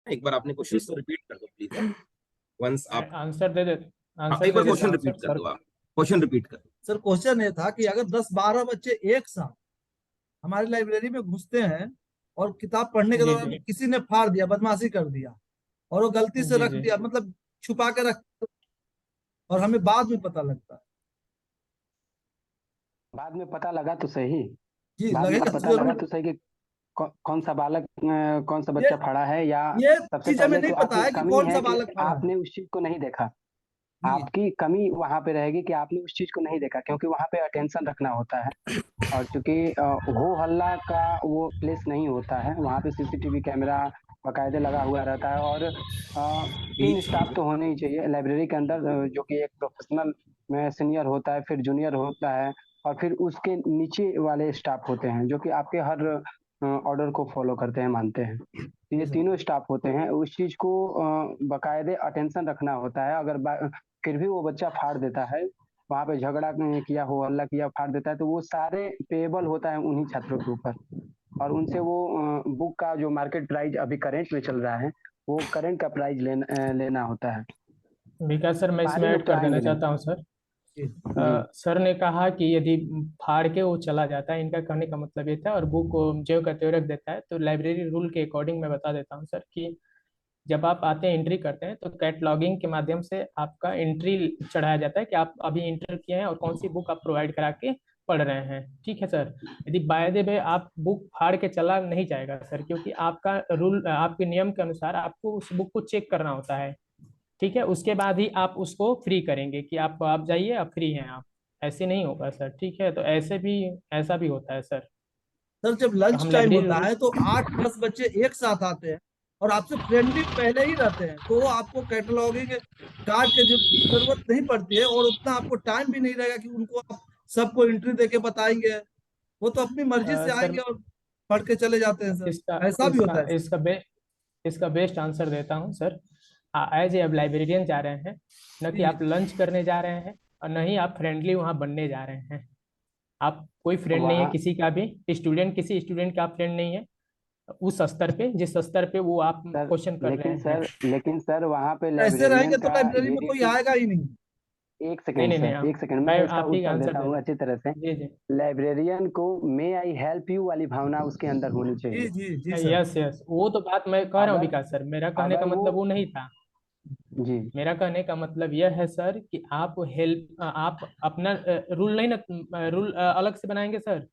एक बार आपने क्वेश्चन तो रिपीट कर दो प्लीज। वंस आप आंसर दे दे, हाँ, आंसर एक दे बार देता क्वेश्चन हूँ रिपीट कर सर। दो आप, क्वेश्चन रिपीट कर दो। सर क्वेश्चन ये था कि अगर 10-12 बच्चे एक साथ हमारी लाइब्रेरी में घुसते हैं और किताब पढ़ने के जी दौरान जी किसी ने फाड़ दिया, बदमाशी कर दिया, और वो गलती से जी रख जी। दिया, मतलब छुपा के रख, और हमें बाद में पता लगता है। बाद में पता लगा तो सही, जी बाद में लगेगा तो पता लगा जरूर। तो सही कि कौन सा बालक कौन सा ये बच्चा फाड़ा है, या ये सबसे चीज हमें पहले नहीं तो पता आपकी है कि कमी कौन सा है कि बालक फाड़ा है। आपने उस चीज को नहीं देखा। जी आपकी कमी वहां पे रहेगी कि आपने उस चीज को नहीं देखा, क्योंकि वहां पे अटेंशन रखना होता है। और चूंकि हो हल्ला का वो प्लेस नहीं होता है, वहां पे सीसीटीवी कैमरा बाकायदे लगा हुआ रहता है। और 3 स्टाफ तो होने ही चाहिए लाइब्रेरी के अंदर, जो कि एक प्रोफेशनल में सीनियर होता है, फिर जूनियर होता है, और फिर उसके नीचे वाले स्टाफ होते हैं जो कि आपके हर ऑर्डर को फॉलो करते हैं, मानते हैं। तो ये जी सर। तीनों स्टाफ होते हैं, उस चीज को बाकायदे अटेंशन रखना होता है। अगर फिर भी वो बच्चा फाड़ देता है, वहां पे झगड़ा किया हो, हल्ला किया, फाड़ देता है, तो वो सारे पेएबल होता है उन्हीं छात्रों के ऊपर। और उनसे वो बुक का जो मार्केट प्राइस अभी करंट में चल रहा है, वो करंट का प्राइस लेना होता है। विकास सर, मैं इसमें बाहरी ऐड लोग तो कर देना आएंगे नहीं। चाहता हूँ सर। जी जी सर ने कहा कि यदि फाड़ के वो चला जाता है, इनका कहने का मतलब ये था, और बुक को जो का त्यों रख देता है, तो लाइब्रेरी रूल के अकॉर्डिंग मैं बता देता हूँ सर कि जब आप आते हैं, एंट्री करते हैं, तो कैटलॉगिंग के माध्यम से आपका एंट्री चढ़ाया जाता है कि आप अभी एंटर किए हैं और कौन सी बुक आप प्रोवाइड करा के पढ़ रहे हैं। ठीक है सर। यदि बाय द वे आप बुक फाड़ के चला नहीं जाएगा सर, क्योंकि आपका रूल, आपके नियम के अनुसार आपको उस बुक को चेक करना होता है। ठीक है, उसके बाद ही आप उसको फ्री करेंगे कि आप जाइए, आप फ्री हैं आप। ऐसे नहीं होगा सर। ठीक है, तो ऐसे भी, ऐसा भी होता है सर। सर जब तो लंच हम टाइम लाइब्रेरी होता रूल, है तो 8-10 बच्चे एक साथ आते हैं और आपसे फ्रेंडली पहले ही रहते हैं, तो वो आपको कैटलॉगिंग कार्ड की जरूरत नहीं पड़ती है, और उतना आपको टाइम भी नहीं रहेगा कि उनको आप सबको एंट्री देके बताएंगे। वो तो अपनी मर्जी से सर आएंगे और पढ़ के चले जाते हैं सर। इसका ऐसा भी होता इसका है सर। इसका बेस्ट आंसर देता हूँ सर। एज ए अब लाइब्रेरियन जा रहे हैं, न कि जी आप लंच करने जा रहे हैं, और न ही आप फ्रेंडली वहाँ बनने जा रहे हैं। आप कोई फ्रेंड नहीं है वहाँ किसी का भी, स्टूडेंट किसी स्टूडेंट का आप फ्रेंड नहीं है उस स्तर पे जिस स्तर पे वो आप सर, क्वेश्चन कर रहे हैं। लेकिन सर वहाँ पे ऐसे लाइब्रेरियन रहेंगे तो का लाइब्रेरी ये में कोई ड्यूटी। आएगा ही नहीं। एक नहीं सेकेंड नहीं नहीं, सर, एक सेकेंड, मैं मैं इसका आप ही का उत्तर आंसर देता दे हूँ रहा अच्छी तरह से। हूँ। जी जी। लाइब्रेरियन को मे आई हेल्प यू वाली भावना उसके अंदर होनी जी चाहिए। जी जी सर। यस यस, वो तो बात मैं कह रहा हूँ अगर विकास सर, मेरा कहने का अगर वो मतलब वो नहीं था। जी मेरा कहने का मतलब यह है सर कि आप हेल्प, आप अपना रूल नहीं ना, रूल अलग से बनाएंगे सर,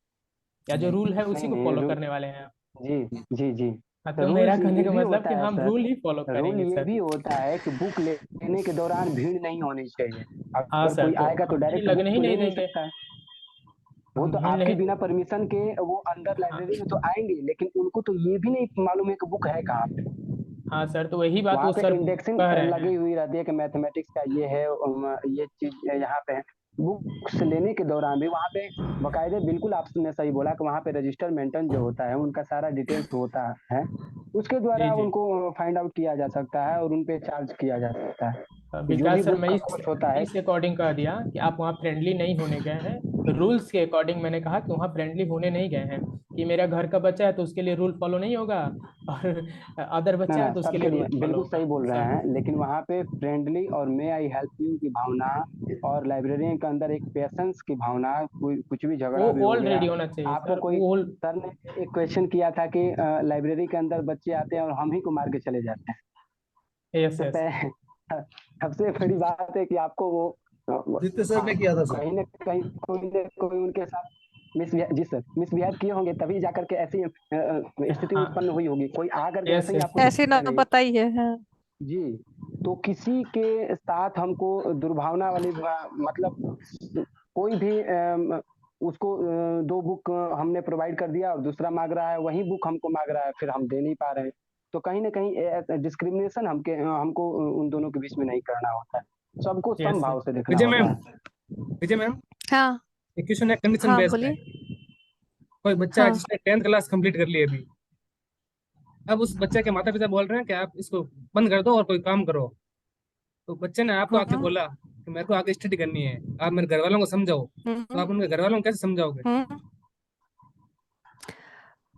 या जो रूल है नहीं उसी को नहीं फॉलो करने वाले हैं आप। जी जी जी। हाँ, तो तो रूल मेरा कहने ये का भी मतलब होता कि है हम सर, रूल ही फॉलो रूल करेंगे ये सर। भी होता है कि बुक लेने के दौरान भीड़ नहीं होनी चाहिए। हाँ अगर सर, कोई तो आएगा तो हम भीड़ डायरेक्ट बुक लगने ही तो ले नहीं नहीं देंगे। सकता है। वो हम तो भीड़ आपके नहीं। बिना परमिशन के वो अंदर हाँ लाइब्रेरी में तो आएंगे, लेकिन उनको तो ये भी नहीं मालूम है कि बुक है कहाँ पे। हाँ सर, तो वही बात वहां वो पे सर इंडेक्सिंग कह रहे लगी हैं। हुई रहती है कि मैथमेटिक्स का ये है, ये चीज यहाँ पे है। बुक्स लेने के दौरान भी वहां पे बकायदे, बिल्कुल आपने सही बोला कि वहां पे रजिस्टर मेंटेन जो होता है, उनका सारा डिटेल्स होता है, उसके जी द्वारा जी। उनको फाइंड आउट किया जा सकता है और उन पे चार्ज किया जा सकता है। जो भी विकास सर, बुक मैं का इस कॉस्ट होता है। इस अकॉर्डिंग कह दिया कि आप वहाँ फ्रेंडली नहीं होने गए हैं, रूल्स के अकॉर्डिंग मैंने कहा कि वहाँ फ्रेंडली होने नहीं गए हैं, कि मेरा घर का बच्चा है तो उसके लिए रूल फॉलो नहीं होगा, और अदर ना बच्चा ना, है तो उसके लिए सबके लिए रूल फॉलो बिल्कुल सही होगा बोल रहे सर। हैं, लेकिन वहां पे फ्रेंडली और मे आई हेल्प यू की भावना, और लाइब्रेरियन के अंदर एक पेशेंस की भावना, कोई कुछ भी झगड़ा भी वो हो गया। ऑलरेडी होना चाहिए आपको सर, कोई वो सर ने एक क्वेश्चन किया था कि लाइब्रेरी के अंदर बच्चे आते हैं और हम ही को मार के चले जाते हैं। यस तो यस। सबसे बड़ी बात है कि आपको वो जितने सर ने किया था सर। कहीं ना कहीं कोई उनके साथ मिसबिहेव, जी सर, मिसबिहेव किए होंगे, तभी जाकर के ऐसी स्थिति हाँ। उत्पन्न हुई होगी। कोई आ करके यस ऐसे ही यस। आपको ऐसे ना करे। बताइए। हाँ। जी। तो किसी के साथ हमको दुर्भावना वाली मतलब कोई भी उसको 2 बुक हमने प्रोवाइड कर दिया और दूसरा मांग रहा है, वही बुक हमको मांग रहा है, फिर हम दे नहीं पा रहे हैं। तो कहीं ना कहीं डिस्क्रिमिनेशन हमको उन दोनों के बीच में नहीं करना होता है, सबको यस समभाव से देखना विजय होता मैम, है। विजय मैम, हाँ। एक क्वेश्चन है कंडीशन हाँ बेस्ड है। बोलिए। कोई बच्चा है हाँ। जिसने 10th क्लास कंप्लीट कर ली अभी, अब उस बच्चे के माता पिता बोल रहे हैं कि आप इसको बंद कर दो और कोई काम करो। तो बच्चे ने आपको आके हम्म बोला कि मेरे को आगे स्टडी करनी है, आप मेरे घर वालों को समझाओ, तो हम्म आप उनके घर वालों को कैसे समझाओगे? हम्म।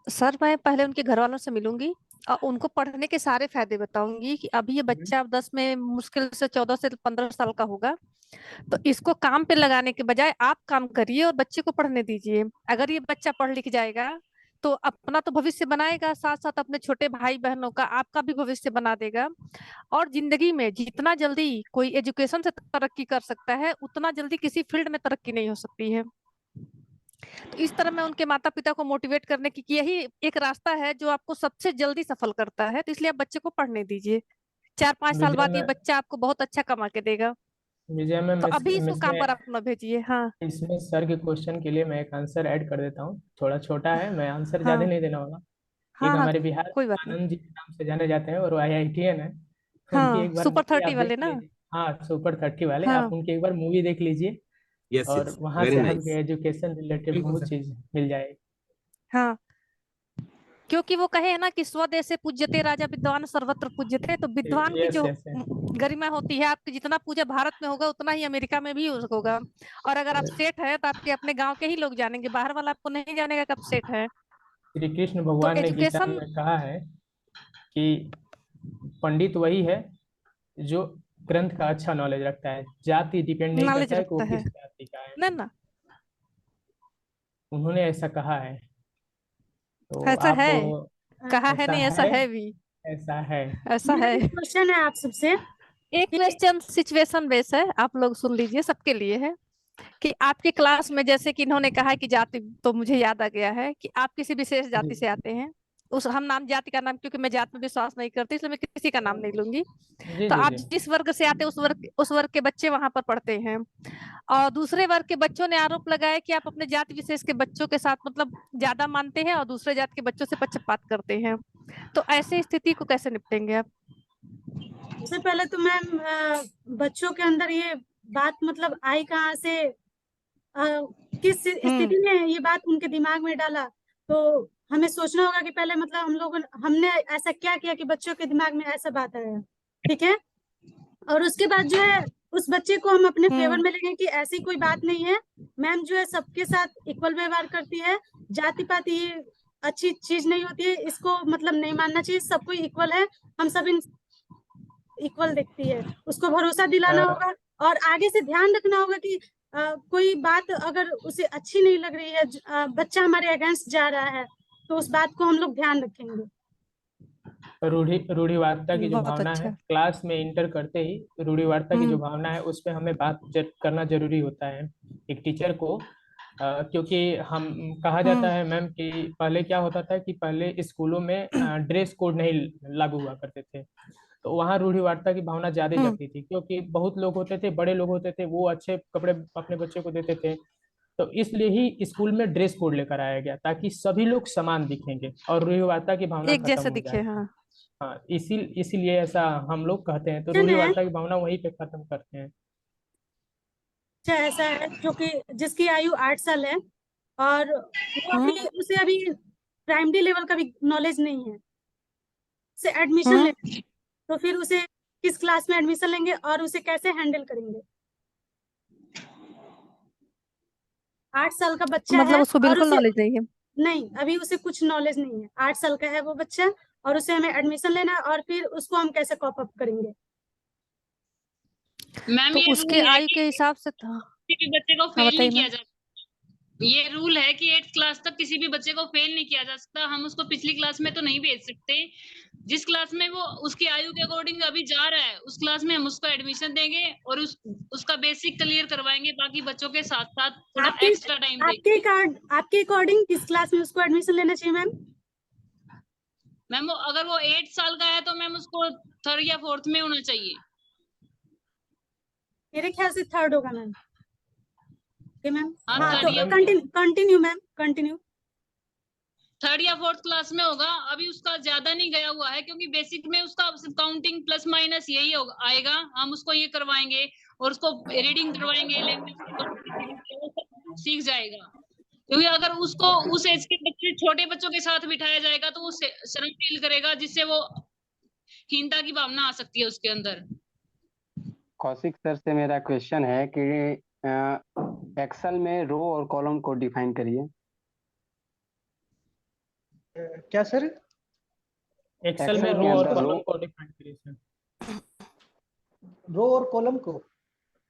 सर मैं पहले उनके घर वालों से मिलूंगी, और उनको पढ़ने के सारे फायदे बताऊंगी कि अभी ये बच्चा 10 में मुश्किल से 14 से 15 साल का होगा, तो इसको काम पे लगाने के बजाय आप काम करिए और बच्चे को पढ़ने दीजिए। अगर ये बच्चा पढ़ लिख जाएगा तो अपना तो भविष्य बनाएगा, साथ साथ अपने छोटे भाई बहनों का, आपका भी भविष्य बना देगा। और जिंदगी में जितना जल्दी कोई एजुकेशन से तरक्की कर सकता है, उतना जल्दी किसी फील्ड में तरक्की नहीं हो सकती है। तो इस तरह मैं उनके माता पिता को मोटिवेट करने की कि यही एक रास्ता है जो आपको सबसे जल्दी सफल करता है, तो इसलिए आप बच्चे को पढ़ने दीजिए। 4-5 साल विजय बाद ये मैं बच्चा आपको बहुत अच्छा कमा के देगा। विजय मैम तो अभी इसको काम पर इसमें आप न भेजिए। हाँ इसमें सर के क्वेश्चन के लिए मैं एक आंसर ऐड कर देता हूँ, थोड़ा छोटा है, मैं आंसर ज़्यादा हाँ नहीं देना होगा। एक हाँ हाँ, हमारे बिहार कोई में बात नहीं। आनंद जी के नाम से जाने जाते हैं और वो IITN है। उनकी हाँ एक बार सुपर मूवी आप 30 वाले देख ना। लीजिए। हाँ, सुपर 30 वाले, आप हाँ उनकी एक बार मूवी देख लीजिए यस और यस, वहां वेरी से नाइस। हमके एजुकेशन रिलेटेड बिल्कुल बहुत सर। चीज मिल जाएगी। हाँ, क्योंकि वो कहे है ना कि स्वदेशे पूज्यते राजा विद्वान सर्वत्र पूज्यते, तो विद्वान की यस जो यस गरिमा होती है, आपकी जितना पूजा भारत में होगा उतना ही अमेरिका में भी होगा। और अगर आप सेठ है तो आपके अपने गांव के ही लोग जानेंगे, बाहर वाला आपको नहीं जानेगा कब सेठ है। श्री कृष्ण तो भगवान ने गीता एजुकेशन में कहा है कि पंडित वही है जो ग्रंथ का अच्छा नॉलेज रखता है, जाति डिपेंड नहीं नॉलेज करता है कि वो रखता किस है जाति का है। ना ना। उन्होंने ऐसा कहा है, तो ऐसा आप है, कहा है ऐसा नहीं, ऐसा है, है भी। ऐसा है। ऐसा मेरा है। एक क्वेश्चन है आप सबसे एक कि क्वेश्चन सिचुएशन बेस है, आप लोग सुन लीजिए, सबके लिए है। कि आपकी क्लास में जैसे कि इन्होंने कहा कि जाति, तो मुझे याद आ गया है कि आप किसी विशेष जी जाति से आते हैं। उस हम नाम जाति का नाम, क्योंकि मैं जात में विश्वास नहीं करती, इसलिए मैं किसी का नाम नहीं लूंगी। जी तो जी आप जी जिस वर्ग से आते हैं उस वर्ग के बच्चे वहां पर पढ़ते हैं। और दूसरे वर्ग के बच्चों ने आरोप लगाया कि आप अपने जाति विशेष के बच्चों के साथ मतलब ज्यादा मानते हैं और दूसरे जात के बच्चों से पक्षपात करते हैं। तो ऐसे स्थिति को कैसे निपटेंगे आप? सबसे पहले तो मैम बच्चों के अंदर ये बात मतलब आई कहाँ से, किस स्थिति में ये बात उनके दिमाग में डाला, तो हमें सोचना होगा कि पहले मतलब हमने ऐसा क्या किया कि बच्चों के दिमाग में ऐसा बात आया। ठीक है, और उसके बाद जो है उस बच्चे को हम अपने फेवर में लेंगे कि ऐसी कोई बात नहीं है, मैम जो है सबके साथ इक्वल व्यवहार करती है, जाति पाति ये अच्छी चीज नहीं होती है, इसको मतलब नहीं मानना चाहिए, सब कोई इक्वल है, हम सब इक्वल देखती है। उसको भरोसा दिलाना होगा और आगे से ध्यान रखना होगा कि कोई बात अगर उसे अच्छी नहीं लग रही है, बच्चा हमारे अगेंस्ट जा रहा है, तो उस बात को हम लोग ध्यान रखेंगे। रूढ़िवादिता की जो बहुत भावना है, अच्छा। क्लास में इंटर करते ही रूढ़िवादिता की जो भावना है उस पर हमें बात करना जरूरी होता है एक टीचर को। क्योंकि हम कहा जाता है मैम कि पहले क्या होता था कि पहले स्कूलों में ड्रेस कोड नहीं लागू हुआ करते थे, तो वहाँ रूढ़िवादिता की भावना ज्यादा जगती थी, क्योंकि बहुत लोग होते थे, बड़े लोग होते थे, वो अच्छे कपड़े अपने बच्चे को देते थे। तो इसलिए ही स्कूल में ड्रेस कोड लेकर आया गया ताकि सभी लोग समान दिखेंगे और रूढ़िवादिता की भावना एक खत्म जैसे हो दिखे, जाए। हाँ। हाँ, इसीलिए ऐसा हम लोग कहते हैं, तो है ना? रूढ़िवादिता की भावना वहीं पे खत्म करते हैं। अच्छा ऐसा है जो कि जिसकी आयु 8 साल है और वो अभी उसे अभी प्राइमरी लेवल का भी नॉलेज नहीं है, उसे एडमिशन ले, तो फिर उसे किस क्लास में एडमिशन लेंगे और उसे कैसे हैंडल करेंगे? 8 साल का बच्चा है मतलब उसको और बिल्कुल उसे नॉलेज नहीं है। नहीं, अभी उसे कुछ नॉलेज नहीं है, 8 साल का है वो बच्चा और उसे हमें एडमिशन लेना है और फिर उसको हम कैसे कॉप अप करेंगे? मैम तो ये उसके रूल है आयु कि के हिसाब से था। किसी भी बच्चे को हाँ फेल नहीं बताइए किया मैम। जा, ये रूल है कि 8th क्लास तक किसी भी बच्चे को फेल नहीं किया जा सकता। हम उसको पिछली क्लास में तो नहीं भेज सकते, जिस क्लास में वो उसकी आयु के अकॉर्डिंग अभी जा रहा है उस क्लास में हम उसको एडमिशन देंगे और उसका बेसिक क्लियर करवाएंगे, बाकी बच्चों के साथ साथ थोड़ा एक्स्ट्रा टाइम देंगे। आपके अकॉर्डिंग किस क्लास में उसको एडमिशन लेना चाहिए मैम? मैम अगर वो 8 साल का है तो मैम उसको 3rd या 4th में होना चाहिए। मेरे ख्याल से 3rd होगा मैम। ओके मैम, हाँ, हाँ 3rd तो या कंटिन्यू मैम, कंटिन्यू। 3rd या 4th क्लास में होगा, अभी उसका ज्यादा नहीं गया हुआ है क्योंकि बेसिक में उसका काउंटिंग प्लस माइनस यही आएगा। हम उसको ये करवाएंगे और उसको रीडिंग करवाएंगे, लैंग्वेज सीख जाएगा। क्योंकि अगर उसको उस एज के बच्चे छोटे बच्चों के साथ बिठाया जाएगा तो वो शर्म फील करेगा, जिससे वो हीनता की भावना आ सकती है उसके अंदर। कौशिक सर से मेरा क्वेश्चन है कि एक्सेल में रो और कॉलम को डिफाइन करिए। क्या सर? एक्सेल में एक्सेल रो के और अंदर कॉलम रो, को डिफाइन करिए सर। रो और कॉलम को।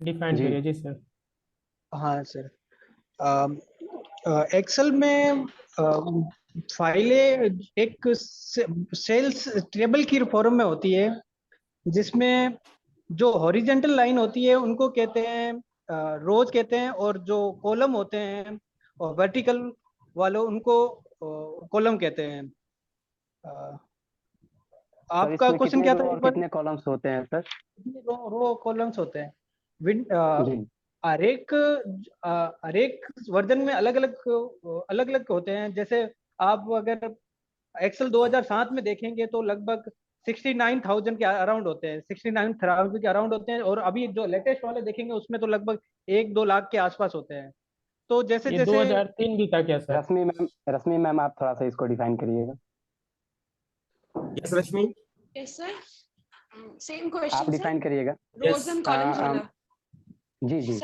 डिफाइन जी करिए जी सर। हाँ सर, एक्सेल में फाइलें एक सेल्स टेबल की फॉर्म में होती है, जिसमें जो हॉरिजेंटल लाइन होती है उनको कहते हैं रोज कहते हैं, और जो कॉलम होते हैं और वर्टिकल वालों उनको कॉलम कहते हैं। अ, सर आपका इसमें क्वेश्चन कितने क्या रो था और एक बार? कितने कॉलम्स होते हैं सर? रो कॉलम्स होते हैं। जी हर एक वर्जन में अलग अलग होते हैं। जैसे आप अगर एक्सेल 2007 में देखेंगे तो लगभग 69,000 के अराउंड होते हैं, 69,000 के अराउंड होते हैं, और अभी जो लेटेस्ट वाले देखेंगे उसमें तो लगभग 1-2 लाख के आसपास होते हैं। तो जैसे ये जैसे 2003 भी था क्या सर? रश्मि मैम आप थोड़ा सा इसको डिफाइन करिएगा। यस रश्मि। यस सर, सेम आप क्वेश्चन सर, डिफाइन करिएगा। रोज एंड कॉलम्स वाला। जी जी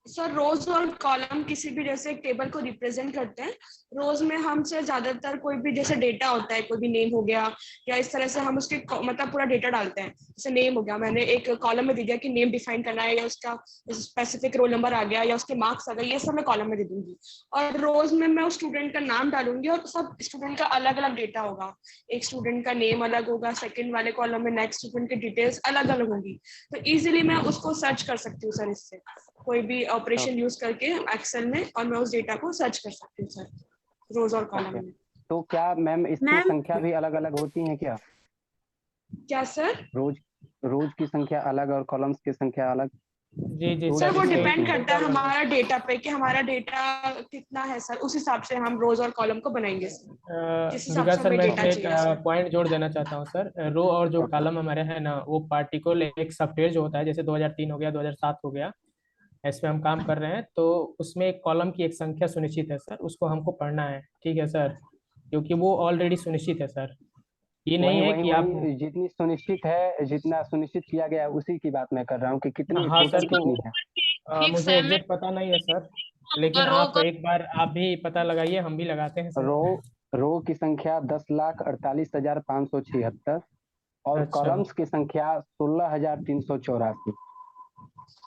सर रोज और कॉलम किसी भी जैसे एक टेबल को रिप्रेजेंट करते हैं। रोज में हम से ज्यादातर कोई भी जैसे डेटा होता है, कोई भी नेम हो गया या इस तरह से हम उसके मतलब पूरा डेटा डालते हैं। जैसे नेम हो गया, मैंने एक कॉलम में दे दिया कि नेम डिफाइन करना है, या उसका स्पेसिफिक रोल नंबर आ गया या उसके मार्क्स आ गए, ये सब मैं कॉलम में दे दूंगी। और रोज में मैं उस स्टूडेंट का नाम डालूंगी और सब स्टूडेंट का अलग अलग डेटा होगा। एक स्टूडेंट का नेम अलग होगा, सेकंड वाले कॉलम में नेक्स्ट स्टूडेंट की डिटेल्स अलग अलग होंगी। तो इजीली मैं उसको सर्च कर सकती हूँ सर, इससे कोई भी ऑपरेशन यूज करके एक्सेल में, और मैं उस डेटा को सर्च कर सकती हूँ सर, रोज और कॉलम में। तो क्या मैम इसकी संख्या भी अलग अलग होती है क्या? क्या सर? रोज की संख्या अलग और कॉलम्स की संख्या अलग? जी जी सर, सर, वो इसमें डिपेंड करता है हमारा डेटा पे कि हमारा डेटा कितना है सर, उस हिसाब से हम रोज और कॉलम को बनाएंगे सर, जिस हिसाब विकास से सर, हमें मैं डेटा इसमें एक चाहिए सर। पॉइंट जोड़ देना चाहता हूँ सर। रो और जो कॉलम हमारे हैं ना, वो पार्टिकुलर एक सॉफ्टवेयर जो होता है, जैसे 2003 हो गया, 2007 हो गया, इसमें हम काम कर रहे हैं, तो उसमें एक कॉलम की एक संख्या सुनिश्चित है सर, उसको हमको पढ़ना है, ठीक है सर, क्योंकि वो ऑलरेडी सुनिश्चित है सर। ये नहीं वही है वही कि आप वही जितनी सुनिश्चित है, जितना सुनिश्चित किया गया है उसी की बात मैं कर रहा हूँ कि कितनी हाँ टोटल सर, तो कितनी है। फिक्स मुझे है मैं एग्जैक्ट पता नहीं है सर, लेकिन रो आप का एक बार आप भी पता लगाइए, हम भी लगाते हैं सर। रो की संख्या 10,48,576 और अच्छा कॉलम्स की संख्या 16,384।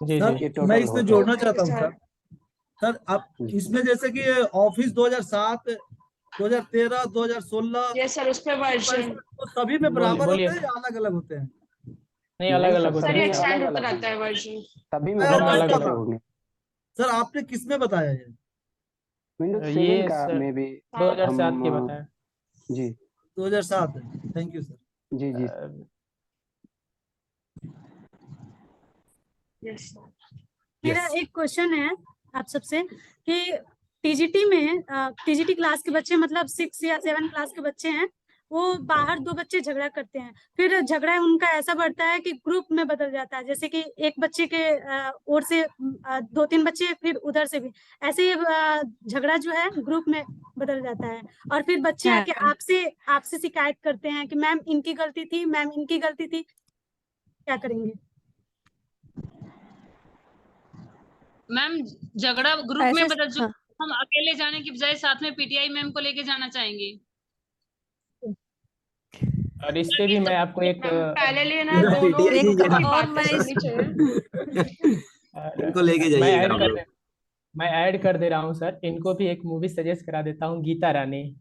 जी सर जी। ये मैं टोटल इसमें होते हैं। जोड़ना चाहता हूँ सर। सर आप इसमें जैसे कि ऑफिस 2007, 2013, 2016, ये सर उस पे वर्जन तो सभी में बराबर बोलिए होते हैं या अलग अलग होते हैं? नहीं, अलग नहीं अलग सर, होते सर, सभी ये हैं में सर। एक्सटेंड अलग होता अलग रहता होंगे, है वर्जन। सभी में सब में वर्जन अलग छोटे अलग होंगे। सर आपने किस में बताया ये? विंडोज 7 ये का सर में भी 2007 की हम बताया। जी 2007 है। Thank you sir. जी जी यस सर। मेरा एक क्वेश्चन है आप सबसे कि टीजीटी में टीजीटी क्लास के बच्चे मतलब 6 या 7 क्लास के बच्चे हैं, वो बाहर 2 बच्चे झगड़ा करते हैं, फिर झगड़ा उनका ऐसा बढ़ता है कि ग्रुप में बदल जाता है, जैसे कि एक बच्चे के ओर से 2-3 बच्चे, फिर उधर से भी ऐसे झगड़ा जो है ग्रुप में बदल जाता है, और फिर बच्चे आके आपसे शिकायत करते हैं कि मैम इनकी गलती थी, मैम इनकी गलती थी, क्या करेंगे? मैम झगड़ा ग्रुप में ऐसे बदल हाँ, चुका, हम अकेले जाने की बजाय साथ में पीटीआई मैम को लेके जाना चाहेंगे। और इस पे भी मैं आपको एक पहले लिए ना दोनों पीटीआई जी ग्रुप की और बातें मैं सुननी चाहिए। इनको लेके मैं जाइएगा ऐड आप कर लोग। दे मैं ऐड कर दे रहा हूँ सर, इनको भी एक मूवी सजेस्ट करा देता हूँ, गीता रानी,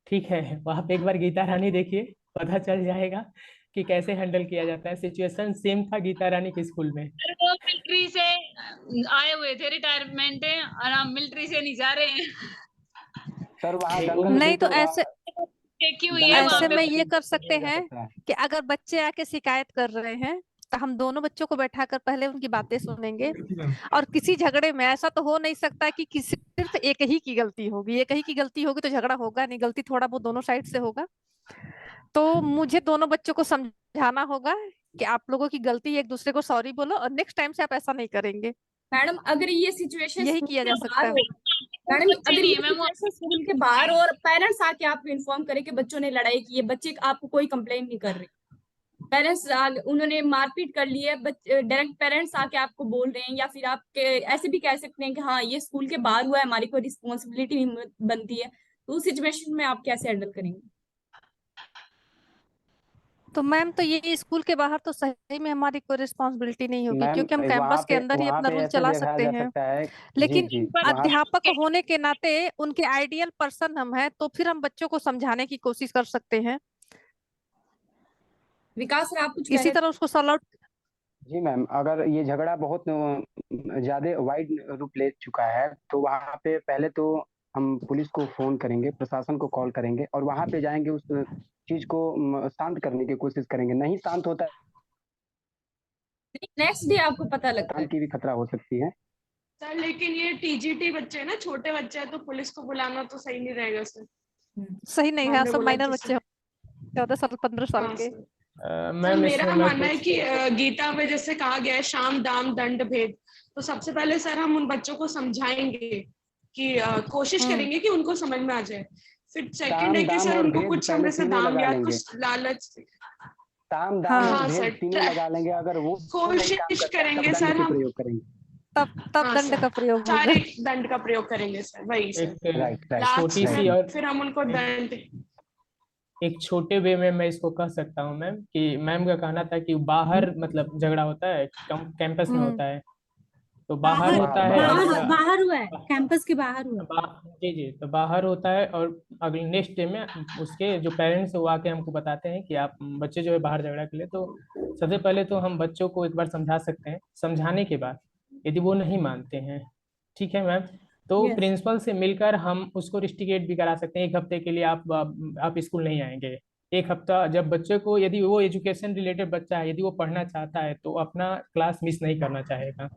ठीक है, वहाँ पे एक बार गीता रानी देखिए, पता चल जाएगा कि कैसे हैंडल किया जाता है। सिचुएशन सेम था गीता रानी के स्कूल में। अरे वो मिलिट्री से आए हुए थे, रिटायरमेंट है, और हम मिलिट्री से नहीं जा रहे हैं। सर वहाँ नहीं, दंगल भी नहीं तो तो ऐसे देखी हुई है वहाँ ऐसे पे। में ये कर सकते किया जा हैं सकता है। कि अगर बच्चे आके शिकायत कर रहे हैं तो हम दोनों बच्चों को बैठाकर पहले उनकी बातें सुनेंगे, और किसी झगड़े में ऐसा तो हो नहीं सकता कि किसी सिर्फ एक ही की गलती होगी, एक ही की गलती होगी तो झगड़ा होगा नहीं, गलती थोड़ा बहुत दोनों साइड से होगा। तो मुझे दोनों बच्चों को समझाना होगा कि आप लोगों की गलती, एक दूसरे को सॉरी बोलो और नेक्स्ट टाइम से आप ऐसा नहीं करेंगे, मैडम अगर ये सिचुएशन यही स्कूल किया के जा सकता बाहर है। हो, मैडम बच्चे अगर नहीं ये है मैम, सिचुएशन स्कूल के बाहर हो और पेरेंट्स आके आपको इन्फॉर्म करे कि बच्चों ने लड़ाई की है, बच्चे आपको कोई कंप्लेन नहीं कर रहे, पेरेंट्स उन्होंने मारपीट कर ली है, डायरेक्ट पेरेंट्स आके आपको बोल रहे हैं, या फिर आप ऐसे भी कह सकते हैं कि हाँ ये स्कूल के बाहर हुआ है, हमारी कोई रिस्पॉन्सिबिलिटी नहीं बनती है, तो उस सिचुएशन में आप कैसे हैंडल करेंगे? तो मैम तो ये स्कूल के बाहर तो सही में हमारी कोई रिस्पॉन्सिबिलिटी नहीं होगी, मैम क्योंकि हम कैंपस के अंदर ही वहाँ अपना पे रूल ऐसे चला देखा सकते जा हैं। सकता है। जी लेकिन जी पर वहाँ अध्यापक होने के नाते उनके आइडियल पर्सन हम हैं, तो फिर हम बच्चों को समझाने की कोशिश कर सकते हैं, विकास सर आप कुछ कह इसी रहे तरह उसको सॉल्व आउट। जी मैम, अगर ये झगड़ा बहुत ज्यादा वाइड रूप ले चुका है तो वहाँ पे पहले तो हम पुलिस को फोन करेंगे, प्रशासन को कॉल करेंगे और वहाँ पे जाएंगे, उस चीज को शांत करने की कोशिश करेंगे। नहीं शांत होता हैं, नेक्स्ट डे आपको पता है, लगता जान है। की भी खतरा हो सकती है। सर लेकिन ये टीजीटी बच्चे हैं ना, छोटे बच्चे हैं, तो पुलिस को बुलाना तो सही नहीं रहेगा सर। सही नहीं है, हमने सब बोला माइनर जैसे बच्चे हैं, 14 साल 15 साल हाँ के। सर। सर मैम मेरा इसमें मैं मानना है कुछ कि गीता में जैसे कहा गया है शाम दाम दंड भेद, तो सबसे पहले सर हम उन बच्चों को समझाएंगे कि कोशिश करेंगे कि उनको समझ में आ जाए। फिर सेकंड है साम कि दाम सर और उनको भेद कुछ पहले हमने से तीनों दाम लगा या लेंगे। कुछ लालच। साम दाम हाँ और हाँ भेद सर तीनों लगा लेंगे। अगर वो नहीं काम कोशिश करता है तब करेंगे दंड सर के हम। प्रयोग करेंगे। तब हाँ दंड सर, का प्रयोग होगा। शारीरिक दंड का प्रयोग करेंगे सर, वही सर। एक राइट राइट लास्ट छोटी सी में और फिर हम उनको दंड। एक छोटे वे में मैं इसको कह सकता हूँ मैम, कि मैम का कहना था कि बाहर मतलब झगड़ा होता है, कैंपस में होता है, तो बाहर बाहर होता है बाहर बाहर बाहर हुआ है, कैंपस के बाहर हुआ है। जी जी, तो बाहर होता है और अगले नेक्स्ट डे में उसके जो पेरेंट्स वो आके हमको बताते हैं कि आप बच्चे जो है बाहर झगड़ा के लिए, तो सबसे पहले तो हम बच्चों को एक बार समझा सकते हैं। समझाने के बाद यदि वो नहीं मानते हैं, ठीक है मैम, तो यस प्रिंसिपल से मिलकर हम उसको रिस्टिकेट भी करा सकते हैं। 1 हफ्ते के लिए आप स्कूल नहीं आएंगे। 1 हफ्ता जब बच्चे को, यदि वो एजुकेशन रिलेटेड बच्चा है, यदि वो पढ़ना चाहता है तो अपना क्लास मिस नहीं करना चाहेगा,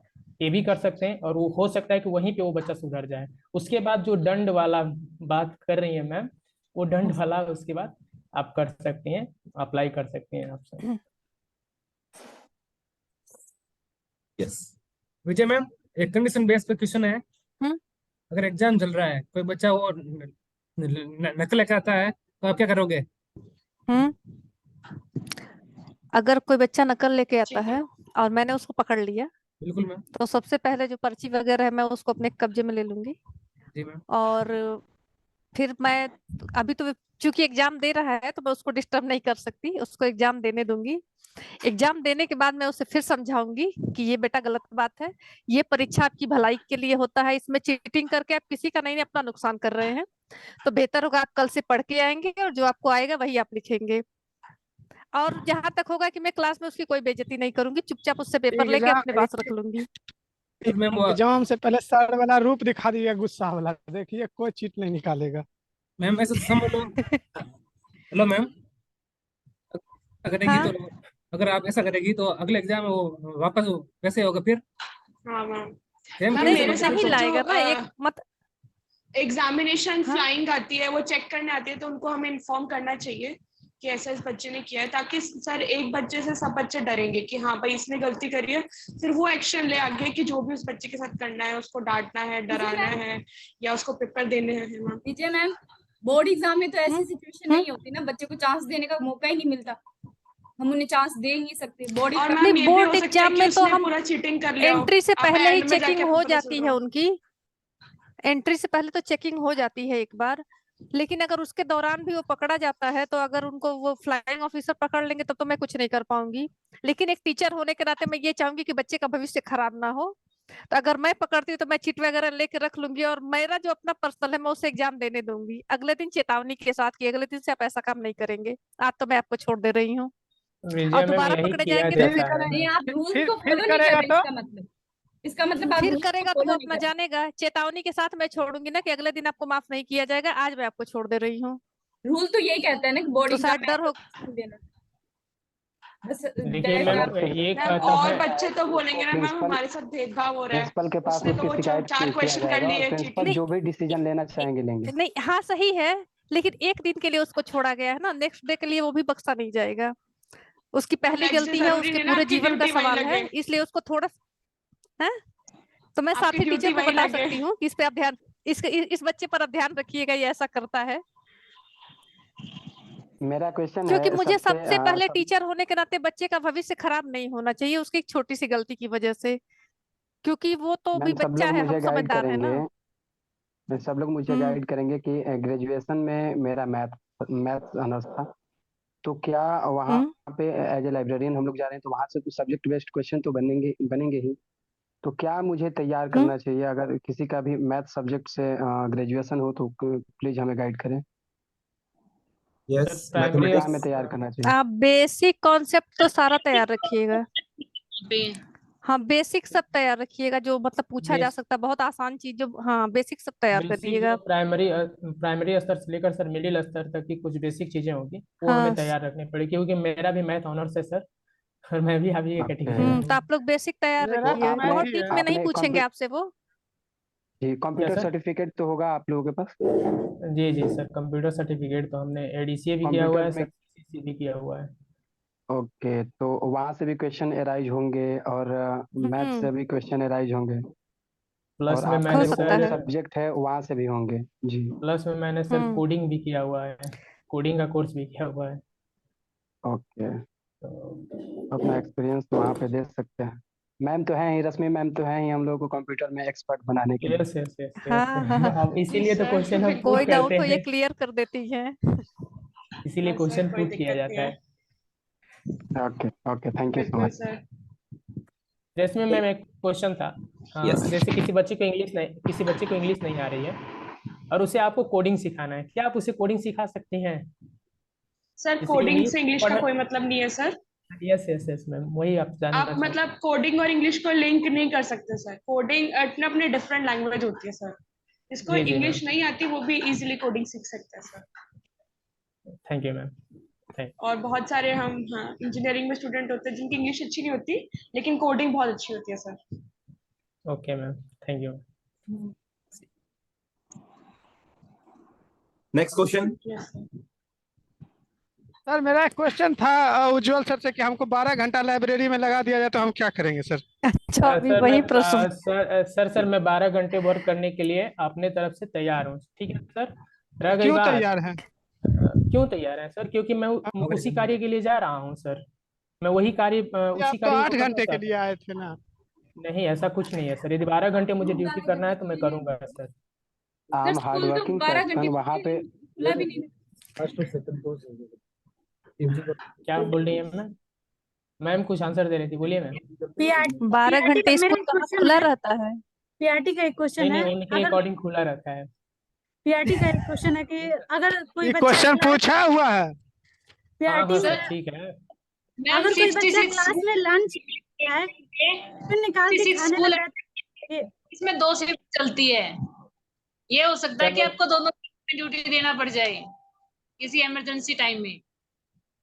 ये भी कर सकते हैं। और वो हो सकता है कि वहीं पे वो बच्चा सुधर जाए। उसके बाद जो दंड वाला बात कर रही है मैम, वो दंड वाला उसके बाद आप कर सकती हैं, अप्लाई कर सकती हैं आप सब। यस विजय मैम, एक कंडीशन बेस पे क्वेश्चन है। अगर एग्जाम चल रहा है, कोई बच्चा वो नकल लेके आता है, तो आप क्या करोगे? अगर कोई बच्चा नकल लेके आता है और मैंने उसको पकड़ लिया, बिल्कुल मैम। तो सबसे पहले जो पर्ची वगैरह है मैं उसको अपने कब्जे में ले लूंगी। जी मैम। और फिर मैं, अभी तो चूंकि एग्जाम दे रहा है तो मैं उसको डिस्टर्ब नहीं कर सकती, उसको एग्जाम देने दूंगी। एग्जाम देने के बाद मैं उसे फिर समझाऊंगी कि ये बेटा गलत बात है, ये परीक्षा आपकी भलाई के लिए होता है, इसमें चीटिंग करके आप किसी का नहीं अपना नुकसान कर रहे हैं, तो बेहतर होगा आप कल से पढ़ के आएंगे और जो आपको आएगा वही आप लिखेंगे। और जहां तक होगा कि मैं क्लास में उसकी कोई बेइज्जती नहीं करूंगी, चुपचाप उससे पेपर लेके अपने पास रख लूंगी। मैम एग्जाम से पहले सर वाला रूप दिखा दीजिए, गुस्सा वाला, देखिए कोई चीट नहीं निकालेगा। मैम ऐसे समझ लो। हेलो मैम, करेगी हाँ तो, अगर आप ऐसा करेगी तो अगले एग्जाम में वो वापस वो कैसे होगा फिर? हाँ मैम। सेम मैम नहीं मेरे कंडीशन साथ नहीं तो लाएगा ना, एक जो मत एग्जामिनेशन हाँ फ्लाइंग आती है, वो चेक करने आती है, तो उनको हमें इन्फॉर्म करना चाहिए कि ऐसा इस बच्चे ने किया है, ताकि सर एक बच्चे से सब बच्चे डरेंगे कि हाँ भाई इसने गलती करी है, फिर वो एक्शन ले आगे कि जो भी उस बच्चे के साथ करना है, उसको डांटना है, डराना है, या उसको पेपर देने हैं मैम। विजय मैम, बोर्ड एग्जाम में तो ऐसी सिचुएशन नहीं होती ना, बच्चे को चांस देने का मौका ही नहीं मिलता, हम उन्हें चांस दे ही नहीं सकते। बोर्ड और एग्जाम मैम नहीं, ये भी बोर्ड हो सकता है एग्जाम कि में तो उसने हम पूरा चीटिंग कर लिया हो, एंट्री से अब पहले ही एंड में चेकिंग जाके हो आपको पता जाती चल है रहा। उनकी, एंट्री से पहले तो चेकिंग हो जाती है एक बार। लेकिन अगर उसके दौरान भी वो पकड़ा जाता है, तो अगर उनको वो फ्लाइंग ऑफिसर पकड़ लेंगे तब तो मैं कुछ नहीं कर पाऊंगी। लेकिन एक टीचर होने के नाते मैं ये चाहूंगी कि बच्चे का भविष्य खराब ना हो, तो अगर मैं पकड़ती हूँ तो मैं चिट वगैरह लेके रख लूंगी, और मेरा जो अपना पर्सनल है मैं उसे एग्जाम देने दूंगी अगले दिन चेतावनी के साथ कि अगले दिन से आप ऐसा काम नहीं करेंगे, आज तो मैं आपको छोड़ दे रही हूँ। और विजय मैम दोबारा यही पकड़े किया जाएंगे तो जाता है। नहीं, आप रूल्स फिर को फिर फॉलो नहीं कर करेगा रहे, तो इसका मतलब आप फिर रूल्स को करेगा तो फॉलो वो नहीं अपना कर रहे। जानेगा, चेतावनी के साथ मैं छोड़ूंगी ना कि अगले दिन आपको माफ नहीं किया जाएगा, आज मैं आपको छोड़ दे रही हूँ। रूल तो यही कहता है ना कि बोर्ड तो एग्जाम शायद में डर हो। ऐसा देना, बस देखिए डायरेक्ट मैम, आप ये मैम कहता और है बच्चे तो बोलेंगे ना मैम प्रिंसिपल हमारे साथ भेदभाव हो रहा है, प्रिंसिपल के पास उसने तो उसकी वो शिकायत 4 किया क्वेश्चन कर जाएगा और लिए प्रिंसिपल चीटिंग। जो भी डिसीजन लेना चाहेंगे लेंगे। नहीं, हाँ सही है, लेकिन एक दिन के लिए उसको छोड़ा गया है ना, नेक्स्ट डे के लिए वो भी बख्शा नहीं जाएगा। उसकी पहली नेक्स्ट डे गलती है, जरूरी उसके नहीं ना पूरे आपकी जीवन का ड्यूटी वहीं सवाल है, लगे, इसलिए उसको थोड़ा है। तो मैं आपकी साथी ड्यूटी टीचर को वहीं बता लगे। सकती हूँ कि इस पे आप ध्यान, इस बच्चे पर आप ध्यान रखिएगा, ये ऐसा करता है। मेरा क्वेश्चन क्योंकि है मुझे सबसे सबसे पहले सब टीचर होने के नाते बच्चे का भविष्य खराब नहीं होना चाहिए उसकी एक छोटी सी गलती की वजह से, क्योंकि वो तो भी मैम सब बच्चा लोग है, हम मुझे गाइड समझदार है ना। करेंगे, सब लोग मुझे गाइड करेंगे कि ग्रेजुएशन में मेरा मैथ मैथ ऑनर्स था, तो क्या वहाँ पे एज ए लाइब्रेरियन हम लोग जा रहे हैं तो वहाँ से कुछ सब्जेक्ट बेस्ड क्वेश्चन तो बनेंगे ही। तो क्या मुझे तैयार करना चाहिए? अगर किसी का भी मैथ सब्जेक्ट से ग्रेजुएशन हो तो प्लीज हमें गाइड करें। यस, प्राइमरी क्या हमें तैयार करना चाहिए? आप बेसिक कॉन्सेप्ट तो सारा तैयार रखिएगा। हाँ, बेसिक सब तैयार रखिएगा, जो मतलब पूछा जा सकता है, बहुत आसान चीज जो, हाँ बेसिक सब तैयार बेसिक करिएगा। प्राइमरी स्तर से लेकर सर मिडिल स्तर तक की कुछ बेसिक चीजें होगी वो हाँ हमें तैयार रखनी पड़ेगी, क्योंकि मेरा भी मैथ ऑनर्स है सर, और मैं भी अभी ये कैटेगरी में तो हूँ। आप लोग बेसिक तैयार मेरा रखिए, मैथ बहुत ही डीप है। में नहीं आपने पूछेंगे आपसे वो। जी, क्या कंप्यूटर सर? सर्टिफिकेट तो होगा आप लोगों के पास? जी जी सर, कंप्यूटर सर्टिफिकेट तो हमने एडीसीए भी किया हुआ है कंप्यूटर सर, में सीसीसी भी किया हुआ है। ओके, तो वहाँ से भी क्वेश्चन एराइज होंगे और मैथ से भी क्वेश्चन एराइज होंगे प्लस और में आपका हो मैंने जो सकता ओल्ड है। सब्जेक्ट है वहाँ से भी होंगे जी। प्लस में मैंने सर कोडिंग भी किया हुआ है, कोडिंग का कोर्स भी किया हुआ है। ओके, तो अपना एक्सपीरियंस वहाँ पे दे सकते हैं। मैम तो हैं ही, रश्मि मैम तो हैं ही हम लोगों को कंप्यूटर में एक्सपर्ट बनाने के लिए। यस यस यस हाँ हाँ हाँ, अब इसीलिए तो क्वेश्चन हम कोई पुट करते डाउट हो ये हैं, क्लियर कर देती है। इसीलिए क्वेश्चन पुट किया जाता है। Okay okay, thank you so बिल्कुल मच। सर। जैसे मैम एक क्वेश्चन था, यस। जैसे किसी बच्चे को इंग्लिश नहीं आ रही है और उसे आपको कोडिंग सिखाना है, क्या आप उसे कोडिंग सिखा सकती हैं? सर जैसे कोडिंग इंग्लिश से इंग्लिश का कोई मतलब नहीं है sir. Yes yes yes ma'am, वही आप जानना आप चाहते हैं। मतलब कोडिंग और इंग्लिश को लिंक नहीं कर सकते सर। कोडिंग अपने अपने डिफरेंट लैंग्वेज होती है सर। जिसको जी जी मैम, इंग्लिश नहीं आती वो भी इजीली कोडिंग सीख सकता है सर। Thank you ma'am. और बहुत सारे हम हाँ इंजीनियरिंग में स्टूडेंट होते हैं जिनकी इंग्लिश अच्छी नहीं होती लेकिन कोडिंग बहुत अच्छी होती है sir. Okay ma'am, thank you. Next question. Sir मेरा एक क्वेश्चन था उज्जवल सर से कि हमको 12 घंटा लाइब्रेरी में लगा दिया जाए तो हम क्या करेंगे सर? अच्छा, अभी सर वही मैं प्रश्न। सर मैं 12 घंटे वर्क करने के लिए अपने तरफ से तैयार हूँ, ठीक है सर। रह गई क्यों बात, तैयार हैं? क्यों तैयार है सर? क्योंकि मैं उसी कार्य के लिए जा रहा हूँ सर, मैं वही कार्य आप उसी तो कार्य को 8 करूँगा घंटे के सर। लिए आए थे ना। नहीं ऐसा कुछ नहीं है सर, यदि 12 घंटे मुझे ड्यूटी करना है तो मैं करूँगा sir. I am hard school तो वर्किंग 12 पर्सन, घंटे वहाँ पे खुला भी नहीं। फर्स्ट और सेकंड कोर्स क्या बोल रही है मैम? मैम कुछ आंसर दे रही थी, बोलिए मैम। 12 घंटे मेरा स्कूल एक कहाँ क्वेश्चन खुला है। रहता है? पीआरटी का एक क्वेश्चन नहीं है। नहीं, उनके अगर अकॉर्डिंग खुला रहता है। पीआरटी का एक क्वेश्चन है कि अगर कोई ये बच्चा क्वेश्चन क्लास पूछा हुआ है। हाँ पीआरटी हाँ में सर ठीक है। मैम अगर कोई बच्चा 56 क्लास में लंच है फिर निकाल के 56 खाने स्कूल लग है, जाता है। इसमें 2 शिफ्ट चलती है। ये हो सकता है कि जब आपको दोनों में ड्यूटी देना पड़ जाए किसी इमरजेंसी टाइम में।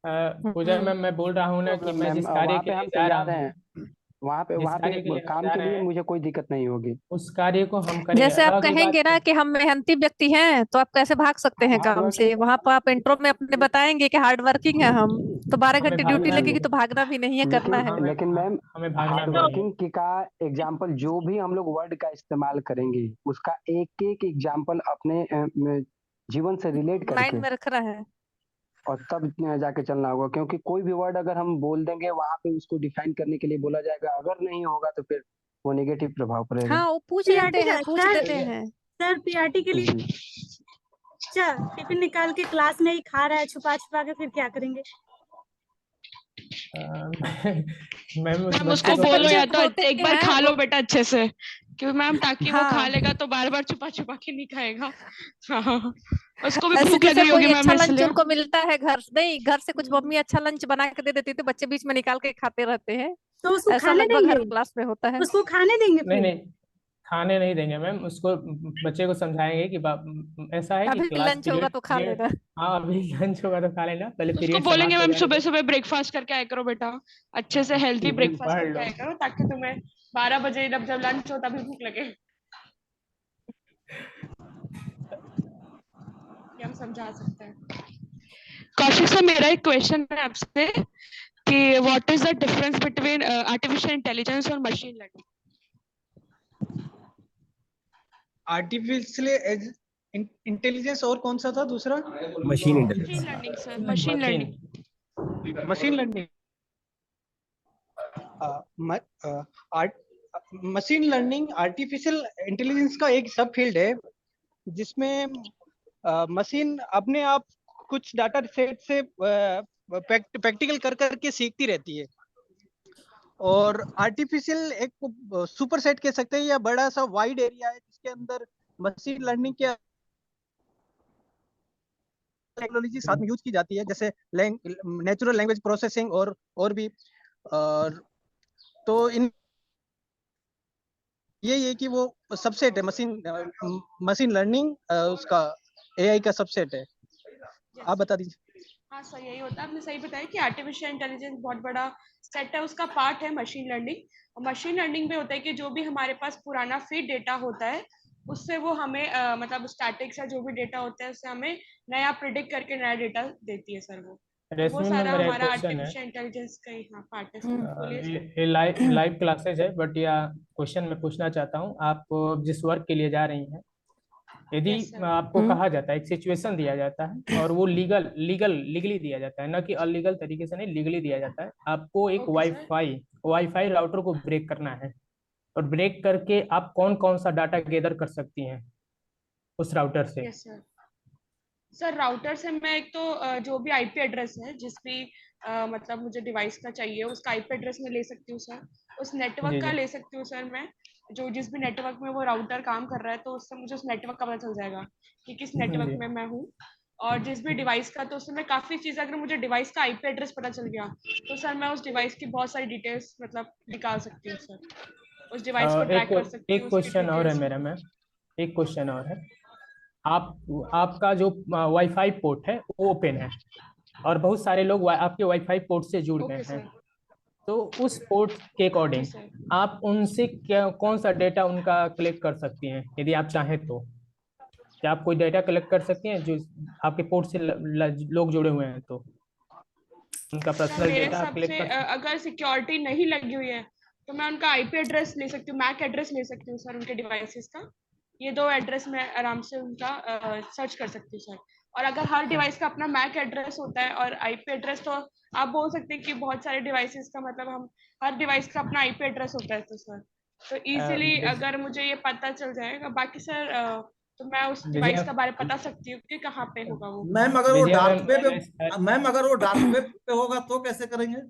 पूजा मैम मैं बोल रहा हूँ ना कि मैं मैम जिस कार्य वहाँ के पे लिए हम जा रहा तैयार हैं, हूँ, वहाँ जिस पे कार्य के लिए हम काम जा के रहे लिए हैं मुझे कोई दिक्कत नहीं होगी। उस कार्य को हम करेंगे। जैसे आप रह गई बात कहेंगे ना कि हम मेहनती व्यक्ति हैं तो आप कैसे भाग सकते हैं हार्ड काम वर्किंग, से? वहां पर आप इंट्रो में अपने बताएंगे कि हार्ड वर्किंग है हम, तो 12 हमें घंटे ड्यूटी भागना भी लगेगी तो भागना भी नहीं है, करना है। लेकिन मैम हमें भागना हार्ड भी नहीं है। वर्किंग का एग्जाम्पल जो भी हम लोग वर्ड का इस्तेमाल करेंगे उसका एक एक एग्जाम्पल अपने जीवन से रिलेट माइंड करके में रखना है। और तब जाके चलना होगा, क्योंकि कोई भी वर्ड अगर हम बोल देंगे वहां पे उसको डिफाइन करने के लिए बोला जाएगा, अगर नहीं होगा तो फिर वो नेगेटिव प्रभाव पड़ेगा। हाँ, वो पूछ पीआरटी लेते हैं, का पूछ देते हैं। सर पीआरटी के लिए अच्छा टिफिन निकाल के क्लास में ही खा रहा है छुपा छुपा के, फिर क्या करेंगे? मैम उस मैम बच्चे उसको को बोलो या तो होते एक बार हैं खा वो। लो बेटा अच्छे से, क्योंकि मैम ताकि वो खा हाँ, लेगा तो बार बार छुपा छुपा के नहीं खाएगा। हाँ उसको भी ऐसे भूख लग जैसे रही होगी कोई मैम अच्छा लंच इसलिए। उनको मिलता है घर नहीं, घर से कुछ मम्मी अच्छा लंच बना के दे देती थी, बच्चे बीच में निकाल के खाते रहते हैं। तो उसको ऐसा खाने लगभग हर देंगे? क्लास में होता है। उसको खाने देंगे नहीं फिर? नहीं, खाने नहीं देंगे मैम उसको, बच्चे को समझाएंगे कि ऐसा है कि अभी क्लास लंच होगा पीरियड तो खा पीरियड लेना। हाँ अभी लंच होगा तो खा लेना, पहले उसको पीरियड बोलेंगे समाप्त हो मैम जाने सुबह दो, सुबह ब्रेकफास्ट करके आया करो बेटा, अच्छे से हेल्थी टिफिन ब्रेकफास्ट पढ़ करके लो। आया करो ताकि तुम्हें 12 बजे जब लंच हो तभी भूख लगे। ये हम समझा सकते हैं। कौशिक सर मेरा एक क्वेश्चन है आपसे कि what is the difference between artificial intelligence और मशीन लर्निंग? आर्टिफिशियल इंटेलिजेंस और कौन सा था दूसरा? Machine machine intelligence. Learning sir, machine learning. Machine learning. Machine learning artificial intelligence का एक सब फील्ड है जिसमें मशीन अपने आप कुछ डाटा सेट से प्रैक्टिकल कर करके सीखती रहती है। और आर्टिफिशियल एक सुपर सेट कह सकते हैं या बड़ा सा वाइड एरिया है जिसके अंदर मशीन लर्निंग के टेक्नोलॉजी साथ में यूज की जाती है, जैसे नेचुरल लैंग्वेज प्रोसेसिंग और भी। और तो इन ये है कि वो सबसेट है, मशीन लर्निंग उसका एआई का सबसेट है। आप बता दीजिए। हाँ सर, यही होता है, आपने सही बताया कि आर्टिफिशियल इंटेलिजेंस बहुत बड़ा सेट है, उसका पार्ट है मशीन लर्निंग। और मशीन लर्निंग में होता है कि जो भी हमारे पास पुराना फीड डेटा होता है उससे वो हमें मतलब स्टैटिक्स या जो भी डेटा होता है उससे हमें नया प्रिडिक्ट करके नया डेटा देती है सर। वो रेशमी सारा मेरा एक हमारा क्वेश्चन है। आर्टिफिशियल इंटेलिजेंस का ही पार्ट है सर। बोलिए सर। ये लाइव क्लासेज है, बट या क्वेश्चन मैं पूछना चाहता हूँ, आप जिस वर्क के लिए जा रही हैं, यदि Yes, sir. आपको कहा जाता है, एक सिचुएशन दिया जाता है और वो लीगली दिया जाता है, ना कि अलीगल तरीके से नहीं, लीगली दिया जाता है, आपको एक Okay, sir. वाईफाई राउटर को ब्रेक करना है, और ब्रेक करके आप कौन कौन सा डाटा गैदर कर सकती हैं उस राउटर से? Yes, sir. सर राउटर से मैं एक तो जो भी आईपी एड्रेस है जिस भी मतलब मुझे डिवाइस का चाहिए उसका आईपी एड्रेस मैं ले सकती हूँ सर। उस नेटवर्क जी का जी ले सकती हूँ सर मैं, जो जिस भी नेटवर्क में वो राउटर काम कर रहा है तो उससे मुझे उस नेटवर्क का पता चल जाएगा कि किस नेटवर्क जी में मैं हूँ। और जिस भी डिवाइस का, तो उससे मैं काफ़ी चीज़, अगर मुझे डिवाइस का आईपी एड्रेस पता चल गया तो सर मैं उस डिवाइस की बहुत सारी डिटेल्स मतलब निकाल सकती हूँ सर। उस डिवाइस को ट्रैक कर सकती हूँ, एक उसकी क्वेश्चन और है डिटेल्स। मेरा मैम, एक क्वेश्चन और है। आपका जो वाईफाई पोर्ट है वो ओपन है और बहुत सारे लोग आपके वाईफाई पोर्ट से जुड़ गए ओके हैं, सर। तो उस पोर्ट के जी अकॉर्डिंग सर। आप उनसे क्या कौन सा डेटा उनका कलेक्ट कर सकती हैं यदि आप चाहें तो? क्या आप कोई डेटा कलेक्ट कर सकती हैं जो आपके पोर्ट से लोग जुड़े हुए हैं, तो उनका सर पर्सनल मेरे डेटा आप हिसाब कलेक्ट से कर सकते अगर सिक्योरिटी नहीं लगी हुई है तो मैं उनका आईपी एड्रेस ले सकती हूँ, मैक एड्रेस ले सकती हूँ सर उनके डिवाइसेस का। ये दो एड्रेस मैं आराम से उनका सर्च कर सकती हूँ सर। और अगर हर डिवाइस का अपना मैक एड्रेस होता है और आईपी एड्रेस, तो आप बोल सकते हैं कि बहुत सारे डिवाइसेस का मतलब हम हर डिवाइस का अपना आईपी एड्रेस होता है तो सर, तो इजीली अगर मुझे ये पता चल जाएगा, बाकी सर तो मैं उस डिवाइस का बारे में बता सकती हूँ कि कहाँ पे होगा वो। मैम अगर वो Vijaya dark ma'am web, ma'am अगर वो डार्क वेब पे होगा तो कैसे करेंगे?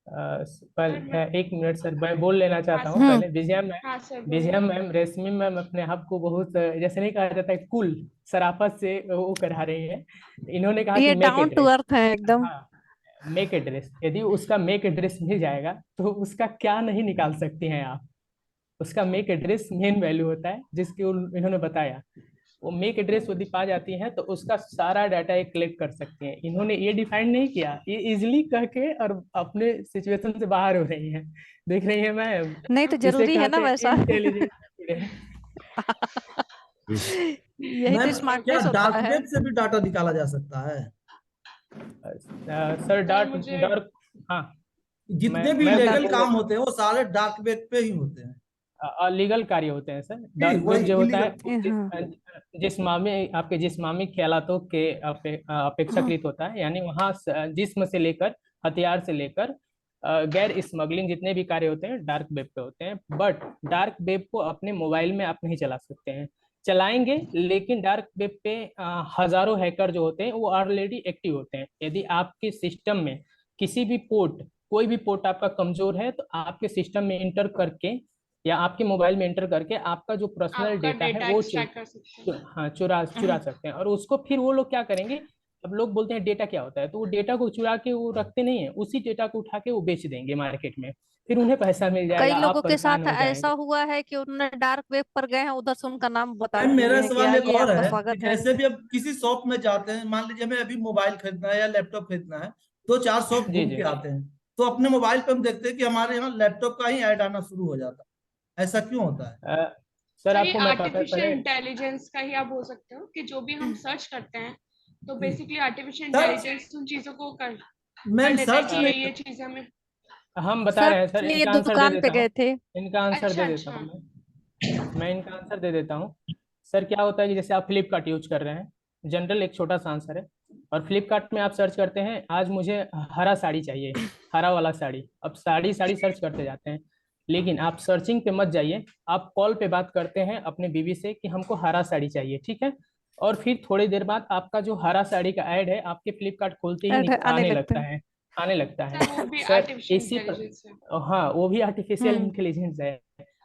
पर एक मिनट सर, मैं बोल लेना चाहता हूँ पहले। हाँ सर विजया बोलिए। मैम, रेशमी मैम अपने आप को बहुत जैसे नहीं कहा जाता है कूल शराफत से वो करा रही है। इन्होंने कहा कि ये मेक डाउन टू एड्रेस। अर्थ है एकदम। हाँ, मेक एड्रेस, यदि उसका मेक एड्रेस मिल जाएगा तो उसका क्या नहीं निकाल सकती हैं आप? उसका मेक एड्रेस मेन वैल्यू होता है जिसकी इन्होंने बताया। वो मेक एड्रेस यदि पा जाती हैं तो उसका सारा डाटा एक कलेक्ट कर सकती हैं। इन्होंने ये डिफाइन नहीं किया, ये इजिली कह के और अपने सिचुएशन से बाहर हो रही हैं। देख रही है मैम, नहीं तो इसे जरूरी है कहते ना हैं वैसा। इंटेलिजेंट। यही तो मैम क्या स्मार्टनेस होता डार्क है। वेब से भी डाटा निकाला जा सकता है? सर मुझे डार्क, हाँ जितने भी मैं लीगल बोल काम देता होते हैं वो सारे डार्क वेब पे ही होते हैं। अलीगल कार्य होते हैं सर। जी, डार्क वेब वही जो होता है इलीगल। जिस्मानी, आपके जिस्मानी ख्यालातों के अपेक्षाकृत होता है, यानी वहाँ जिस्म से लेकर हथियार से लेकर गैर स्मगलिंग जितने भी कार्य होते हैं डार्क वेब पे होते हैं। बट डार्क वेब को अपने मोबाइल में आप नहीं चला सकते हैं, चलाएंगे, लेकिन डार्क वेब पे हजारों हैकर जो होते हैं वो ऑलरेडी एक्टिव होते हैं। यदि आपके सिस्टम में किसी भी पोर्ट, कोई भी पोर्ट आपका कमजोर है तो आपके सिस्टम में इंटर करके या आपके मोबाइल में एंटर करके आपका जो पर्सनल आपका डेटा है डेटा वो एक्सट्रैक्ट कर सकते हैं। हाँ चुरा सकते हैं। और उसको फिर वो लोग क्या करेंगे, अब लोग बोलते हैं डेटा क्या होता है, तो वो डेटा को चुरा के वो रखते नहीं है, उसी डेटा को उठा के वो बेच देंगे मार्केट में, फिर उन्हें पैसा मिल कई जाएगा, लोगों आप के परेशान साथ हो ऐसा जाएंगे। हुआ है कि उन्होंने डार्क वेब पर गए हैं, उधर से उनका नाम बता मैम दिए मेरा हैं कि सवाल एक आइए और आपका है कि स्वागत है। जैसे भी अब किसी शॉप में जाते हैं, मान लीजिए हमें अभी मोबाइल खरीदना है या लैपटॉप खरीदना है, दो चार शॉप जी घूम जी के आते हैं, तो अपने मोबाइल पे हम देखते हैं कि हमारे यहाँ लैपटॉप का ही ऐड आना शुरू हो जाता है। ऐसा क्यों होता है? सर सर ये आपको मैं आर्टिफिशियल पहले इंटेलिजेंस का ही आप बोल सकते हो कि जो भी हम सर्च करते हैं तो बेसिकली आर्टिफिशियल सर्च, इंटेलिजेंस उन चीजों को कर मैम लेता है सर्च कि नहीं। ये चीज हमें। हम बता रहे हैं सर सर, ये इनका आंसर दे दुकान पे देता हूँ, गए थे। इनका आंसर दे अच्छा देता अच्छा। हूँ मैं इनका आंसर दे देता हूँ। सर क्या होता है कि जैसे आप फ्लिपकार्ट यूज कर रहे हैं, जनरल एक छोटा सा आंसर है, और फ्लिपकार्ट में आप सर्च करते हैं आज मुझे हरा साड़ी चाहिए, हरा वाला साड़ी, अब साड़ी साड़ी सर्च करते जाते हैं, लेकिन आप सर्चिंग पे मत जाइए, आप कॉल पे बात करते हैं अपने बीवी से कि हमको हरा साड़ी चाहिए, ठीक है, और फिर थोड़ी देर बाद आपका जो हरा साड़ी का ऐड है आपके फ्लिपकार्ट खोलते ही आने आने लगता लगता है। है, आने लगता है। सर वो भी सर आर्टिफिशियल इसी पर, इंटेलिजेंस है। हाँ वो भी आर्टिफिशियल हम्म। इंटेलिजेंस है।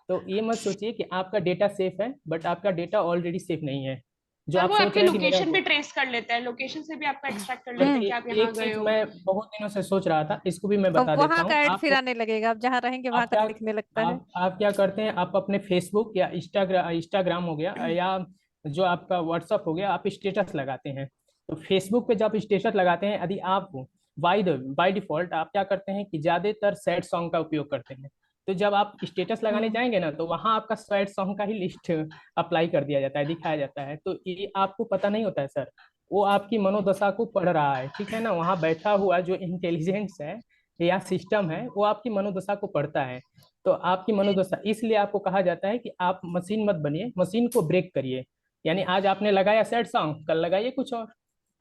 तो ये मत सोचिए कि आपका डेटा सेफ है, बट आपका डेटा ऑलरेडी सेफ नहीं है। जो सर आप वो सोच आपकी रहे हैं कि मेरा, लोकेशन भी ट्रेस कर लेता है, लोकेशन से भी आपका एक्सट्रैक्ट कर सर लेता है कि आप यहाँ एक गए चीज हो। मैं बहुत दिनों से सोच रहा था, इसको भी मैं और बता देता वहां हूँ का ऐड फिर आप। आने लगेगा, आप जहाँ रहेंगे वहां आप का क्या दिखने लगता है। आप क्या करते हैं, आप अपने फेसबुक या इंस्टाग्राम हो गया, या जो आपका व्हाट्सअप हो गया, आप स्टेटस लगाते हैं। तो फेसबुक पे जब स्टेटस लगाते हैं, यदि आप बाय डिफॉल्ट आप क्या करते हैं कि ज्यादातर सैड सॉन्ग का उपयोग करते हैं। तो जब आप स्टेटस लगाने जाएंगे ना, तो वहां आपका सैड सॉन्ग का ही लिस्ट अप्लाई कर दिया जाता है, दिखाया जाता है। तो ये आपको पता नहीं होता है सर, वो आपकी मनोदशा को पढ़ रहा है, ठीक है ना। वहां बैठा हुआ जो इंटेलिजेंस है या सिस्टम है, वो आपकी मनोदशा को पढ़ता है। तो आपकी मनोदशा, इसलिए आपको कहा जाता है कि आप मशीन मत बनिए, मशीन को ब्रेक करिए। यानी आज आपने लगाया सैड सॉन्ग, कल लगाइए कुछ और,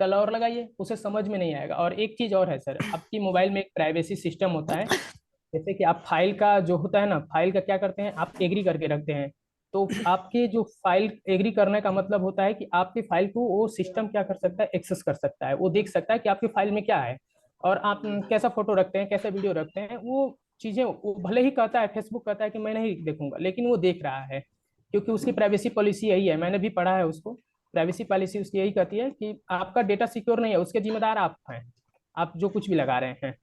कल और लगाइए, उसे समझ में नहीं आएगा। और एक चीज और है सर, आपकी मोबाइल में एक प्राइवेसी सिस्टम होता है। जैसे कि आप फाइल का जो होता है ना, फाइल का क्या करते हैं, आप एग्री करके रखते हैं। तो आपके जो फाइल एग्री करने का मतलब होता है कि आपकी फाइल को वो सिस्टम क्या कर सकता है, एक्सेस कर सकता है। वो देख सकता है कि आपकी फाइल में क्या है, और आप कैसा फोटो रखते हैं, कैसा वीडियो रखते हैं। वो चीजें वो भले ही कहता है, फेसबुक कहता है कि मैं नहीं देखूंगा, लेकिन वो देख रहा है, क्योंकि उसकी प्राइवेसी पॉलिसी यही है। मैंने भी पढ़ा है उसको, प्राइवेसी पॉलिसी उसकी यही कहती है कि आपका डेटा सिक्योर नहीं है, उसके जिम्मेदार आप हैं, आप जो कुछ भी लगा रहे हैं।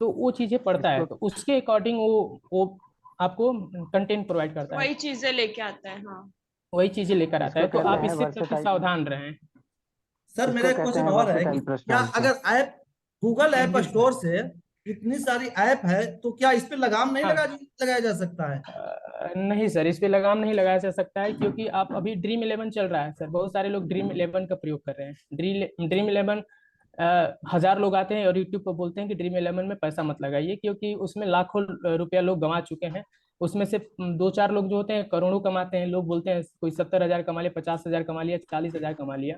तो वो चीजें पढ़ता है, तो उसके अकॉर्डिंग वो आपको कंटेंट प्रोवाइड करता है, वही चीजें लेके आता है। हाँ वही चीजें लेकर आता है। इसको तो कहते आप हैं इससे काफी वर्सेटाइल, सावधान रहें। सर मेरा इसको एक कहते क्वेश्चन हैं और है कि वर्सेटाइल क्या पर्सनालिटी। अगर ऐप गूगल ऐप जी स्टोर सर। से इतनी सारी ऐप है तो क्या इस पे लगाम नहीं हाँ, लगाया जा सकता है? नहीं सर, इस पे लगाम नहीं लगाया जा सकता है, क्योंकि आप अभी ड्रीम 11 चल रहा है सर, बहुत सारे लोग ड्रीम 11 का प्रयोग कर रहे हैं। ड्रीम 11 हजार लोग आते हैं और यूट्यूब पर बोलते हैं कि ड्रीम 11 में पैसा मत लगाइए, क्योंकि उसमें लाखों रुपया लोग गंवा चुके हैं। उसमें से दो चार लोग जो होते हैं करोड़ों कमाते हैं। लोग बोलते हैं कोई 70,000 कमा लिया, 50,000 कमा लिया, 40,000 कमा लिया।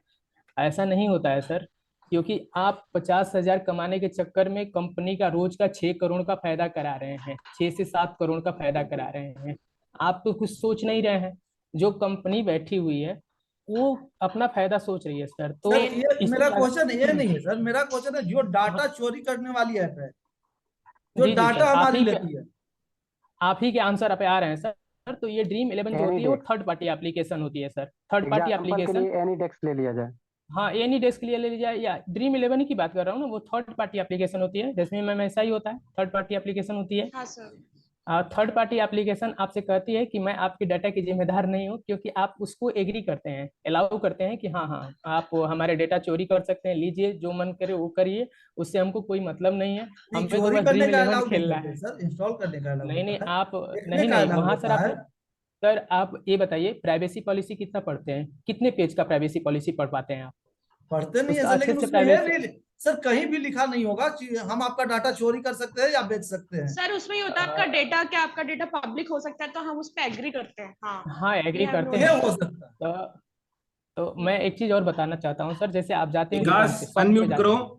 ऐसा नहीं होता है सर, क्योंकि आप 50,000 कमाने के चक्कर में कंपनी का रोज का 6 करोड़ का फायदा करा रहे हैं, 6 से 7 करोड़ का फायदा करा रहे हैं। आप तो कुछ सोच नहीं रहे हैं। जो कंपनी बैठी हुई है वो अपना फायदा सोच रही है सर, तो सर ये इसमें मेरा क्वेश्चन ये नहीं है सर, मेरा क्वेश्चन है जो डाटा चोरी करने वाली ऐप है, जो जी जी सर, डाटा हमारी लेती है। आप ही के आंसर पे आ रहे हैं सर। तो ये ड्रीम 11 जो एनी होती है वो डेस्क, थर्ड पार्टी एप्लीकेशन होती है सर, थर्ड पार्टी एग्जाम्पल के एप्लीकेशन। लिए एनी डेस्क ले लिया जाए। हाँ, एनी डेस्क के लिए ले लीजिए, या ड्रीम 11 ही की बात कर रहा हूँ ना, वो थर्ड पार्टी एप्लीकेशन होती है। जिसमें में ऐसा ही होता है, थर्ड पार्टी एप्लीकेशन होती है। हाँ सर। थर्ड पार्टी एप्लीकेशन आपसे कहती है कि मैं आपके डाटा की जिम्मेदार नहीं हूँ, क्योंकि आप उसको एग्री करते हैं, अलाउ करते हैं कि हाँ हाँ आप हमारे डेटा चोरी कर सकते हैं, लीजिए जो मन करे वो करिए, उससे हमको कोई मतलब नहीं है, नहीं, हम पे तो चोरी बस करने ड्रीम का 11 अलाउ नहीं खेलना करते है। सर, इंस्टॉल करने का अलाउ नहीं नहीं, होता है, आप देखने नहीं का नहीं, अलाउ वहां सर होता आप, है। सर आप ये बताइए प्राइवेसी पॉलिसी कितना पढ़ते हैं, कितने पेज का प्राइवेसी पॉलिसी पढ़ पाते हैं आप? पढ़ते नहीं है उसका सर, अच्छे लेकिन से उसमें है प्राइवेसी, नहीं सर, कहीं भी लिखा नहीं होगा कि हम आपका डाटा चोरी कर सकते हैं या बेच सकते हैं। सर उसमें ये होता है आपका डेटा, क्या आपका डेटा पब्लिक हो सकता है, तो हम उस पर एग्री करते हैं। हाँ हाँ एग्री करते ये हैं। हो सकता है। तो मैं एक चीज और बताना चाहता हूँ सर, जैसे आप जाते हैं दुकान पे, विकास शॉप पे अनम्यूट जाते करो। हैं।